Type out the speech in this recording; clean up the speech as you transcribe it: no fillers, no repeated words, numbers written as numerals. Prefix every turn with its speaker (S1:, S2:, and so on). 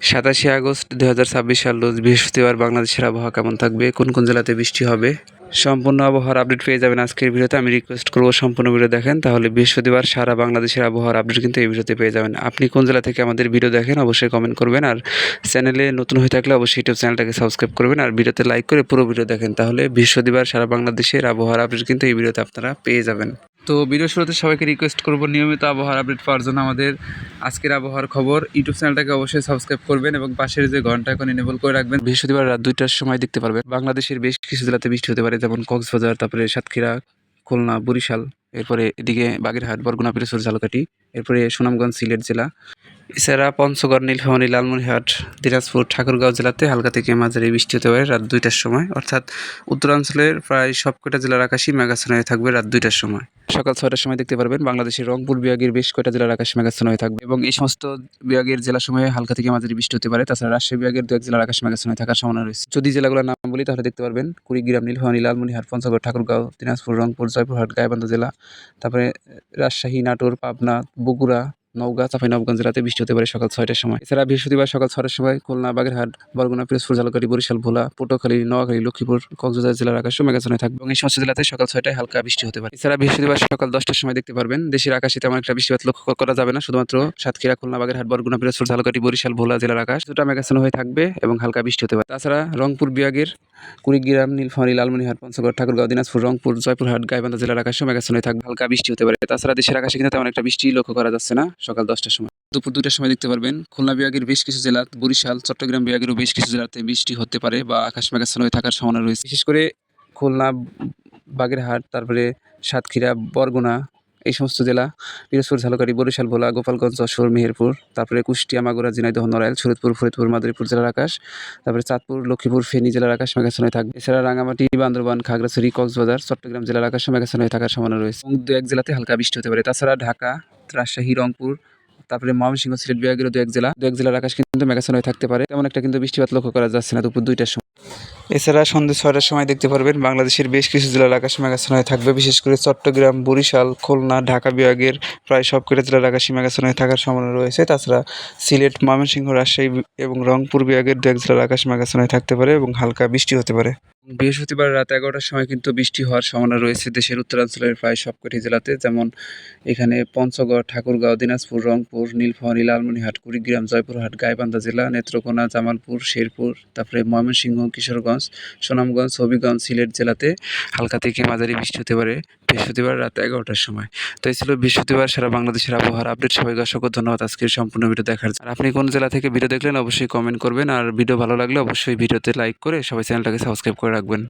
S1: 27 August 2026 সাল রোজ বৃহস্পতিবার বাংলাদেশের আবহাওয়া কেমন থাকবে, কোন কোন জেলাতে বৃষ্টি হবে, সম্পূর্ণ আবহাওয়ার আপডেট পেয়ে যাবেন আজকের ভিডিওতে। আমি রিকোয়েস্ট করব সম্পূর্ণ ভিডিও দেখেন, তাহলে বৃহস্পতিবার সারা বাংলাদেশের আবহাওয়ার আপডেট কিন্তু এই ভিডিওতে পেয়ে যাবেন। আপনি কোন জেলা থেকে আমাদের ভিডিও দেখেন অবশ্যই কমেন্ট করবেন, আর চ্যানেলে নতুন হয়ে থাকলে অবশ্যই ইউটিউব চ্যানেলটাকে সাবস্ক্রাইব করবেন, আর ভিডিওতে লাইক করে পুরো ভিডিও দেখেন, তাহলে বৃহস্পতিবার সারা বাংলাদেশের আবহাওয়ার আপডেট কিন্তু এই ভিডিওতে আপনারা পেয়ে যাবেন। তো ভিডিও শুরুতে সবাইকে রিকোয়েস্ট করব নিয়মিত আবহাওয়ার আপডেট পাওয়ার জন্য আমাদের আজকের আবহাওয়ার খবর ইউটিউব চ্যানেলটাকে অবশ্যই সাবস্ক্রাইব করবেন এবং পাশের যে ঘন্টা এখন এনেবল করে রাখবেন। বৃহস্পতিবার রাত 2টার সময় দেখতে পারবেন বাংলাদেশের বেশ কিছু জেলাতে বৃষ্টি হতে পারে, যেমন কক্সবাজার, তারপরে সাতক্ষীরা, খুলনা, বরিশাল, এরপরে এদিকে বাগেরহাট, বরগুনা, পিরোজপুর, ঝালকাঠি, এরপরে সুনামগঞ্জ, সিলেট জেলা, এছাড়া পঞ্চগড়, নীলফামারী, লালমনিরহাট, দিনাজপুর, ঠাকুরগাঁও জেলাতে হালকা থেকে মাঝারি বৃষ্টি হতে পারে রাত 2টার সময়। অর্থাৎ উত্তরাঞ্চলের প্রায় সবকটা জেলার আকাশই মেঘাচ্ছন্ন হয়ে থাকবে রাত 2টার সময়। সকাল 6টার সময় দেখতে পারবেন বাংলাদেশের রংপুর বিভাগের বেশ কয়টা জেলার আকাশ মেঘাচ্ছন্ন হয়ে থাকবে এবং এই সমস্ত বিভাগের জেলাসমূহে হালকা থেকে মাঝারি বৃষ্টি হতে পারে। তাছাড়া রাজশাহী বিভাগের 2-1 জেলার আকাশ মেঘাচ্ছন্ন হয়ে থাকার সম্ভাবনা রয়েছে। যদি জেলাগুলোর নাম বলি তাহলে দেখতে পারবেন কুড়িগ্রাম, নীলফামারী, লালমনিরহাট, পঞ্চগড়, ঠাকুরগাঁও, দিনাজপুর, রংপুর, জয়পুরহাট, গাইবান্ধা জেলা, তারপরে রাজশাহী, নাটোর, পাবনা, বগুড়া, নওগাঁ, চাঁপাইনবাবগঞ্জ জেলাতে বৃষ্টি হতে পারে সকাল 6টার সময়। এছাড়া বৃহস্পতিবার সকাল 6টার সময় খুলনা, বাগেরহাট, বরগুনা, পিরোজপুর, ঝালকাঠি, বরিশাল, ভোলা, পটুয়াখালী, নোয়াখালী, লক্ষ্মীপুর, কক্সবাজার জেলার আকাশও মেঘাচ্ছন্ন থাকবে এবং এই সমস্ত জেলাতে সকাল 6টায় হালকা বৃষ্টি হতে পারে। এছাড়া বৃহস্পতিবার সকাল 10টার সময় দেখতে পারবেন দেশের আকাশে তেমন একটা বৃষ্টিপাত লক্ষ্য করা যাবে না, শুধুমাত্র সাতক্ষীরা, খুলনা, বাগেরহাট, বরগুনা, পিরোজপুর, ঝালকাঠি, বরিশাল, ভোলা জেলার আকাশ দুটা মেঘাচ্ছন্ন হয়ে থাকবে এবং হালকা বৃষ্টি হতে পারে। তাছাড়া রংপুর বিভাগের কুড়িগ্রাম, নীলফামারী, লালমনিরহাট, পঞ্চগড়, ঠাকুরগাঁও, দিনাজপুর, রংপুর, জয়পুরহাট, গাইবান্ধা জেলার আকাশও মেঘাচ্ছন্ন হয়ে থাকবে, হালকা বৃষ্টি হতে পারে। তাছাড়া দেশের আকাশে কিন্তু তেমন একটা বৃষ্টি লক্ষ্য করা যাচ্ছে না সকাল 10টার সময়। দুপুর 2টার সময় দেখতে পারবেন খুলনা বিভাগের বেশ কিছু জেলা, বরিশাল, চট্টগ্রাম বিভাগেরও বেশ কিছু জেলাতে বৃষ্টি হতে পারে বা আকাশ মেঘাচ্ছন্ন হয়ে থাকার সম্ভাবনা রয়েছে। বিশেষ করে খুলনা, বাগেরহাট, তারপরে সাতক্ষীরা, বরগুনা, এই সমস্ত জেলা, পিরোজপুর, ঝালকাঠি, বরিশাল, ভোলা, গোপালগঞ্জ, যশোর, মেহেরপুর, তারপরে কুষ্টিয়া, মাগুরা, ঝিনাইদহ, নড়াইল, শরীয়তপুর, ফরিদপুর, মাদারীপুর জেলার আকাশ, তারপরে চাঁদপুর, লক্ষ্মীপুর, ফেনী জেলার আকাশ মেঘাচ্ছন্ন হয়ে থাকবে। এছাড়া রাঙামাটি, বান্দরবান, খাগড়াছড়ি, কক্সবাজার, চট্টগ্রাম জেলার আকাশও মেঘাচ্ছন্ন হয়ে থাকার সম্ভাবনা রয়েছে এবং 2-1 জেলাতে হালকা বৃষ্টি হতে পারে। তাছাড়া ঢাকা, রাজশাহী, রংপুর, তারপরে ময়মনসিংহ, সিলেট বিভাগেরও 2-1 জেলার আকাশ কিন্তু মেঘাচ্ছন্ন হয়ে থাকতে পারে, তেমন একটা কিন্তু বৃষ্টিপাত লক্ষ্য করা যাচ্ছে না দুপুর 2টার সময়। এছাড়া সন্ধ্যে 6টার সময় দেখতে পারবেন বাংলাদেশের বেশ কিছু জেলার আকাশ মেঘাচ্ছন্ন হয়ে থাকবে, বিশেষ করে চট্টগ্রাম, বরিশাল, খুলনা, ঢাকা বিভাগের প্রায় সবকটা জেলার আকাশই মেঘাচ্ছন্ন হয়ে থাকার সম্ভাবনা রয়েছে। তাছাড়া সিলেট, ময়মনসিংহ, রাজশাহী এবং রংপুর বিভাগের 2-1 জেলার আকাশ মেঘাচ্ছন্ন হয়ে থাকতে পারে এবং হালকা বৃষ্টি হতে পারে। বৃহস্পতিবার রাত 11টার সময় কিন্তু বৃষ্টি হওয়ার সম্ভাবনা রয়েছে দেশের উত্তরাঞ্চলের প্রায় সবকটি জেলাতে, যেমন এখানে পঞ্চগড়, ঠাকুরগাঁও, দিনাজপুর, রংপুর, নীলফামারী, লালমনিরহাট, কুড়িগ্রাম, জয়পুরহাট, গাইবান্ধা জেলা, নেত্রকোনা, জামালপুর, শেরপুর, তারপরে ময়মনসিংহ, কিশোরগঞ্জ, সুনামগঞ্জ, হবিগঞ্জ, সিলেট জেলাতে হালকা থেকে মাঝারি বৃষ্টি হতে পারে বৃহস্পতিবার রাত 11টার সময়। তো এই ছিল বৃহস্পতিবার সারা বাংলাদেশের আবহাওয়ার আপডেট। সবাইকে অসংখ্য ধন্যবাদ আজকের সম্পূর্ণ ভিডিও দেখার জন্য। আর আপনি কোন জেলা থেকে ভিডিও দেখলেন অবশ্যই কমেন্ট করবেন, আর ভিডিও ভালো লাগলে অবশ্যই ভিডিওতে লাইক করে সবাই চ্যানেলটাকে সাবস্ক্রাইব করে রাখবেন।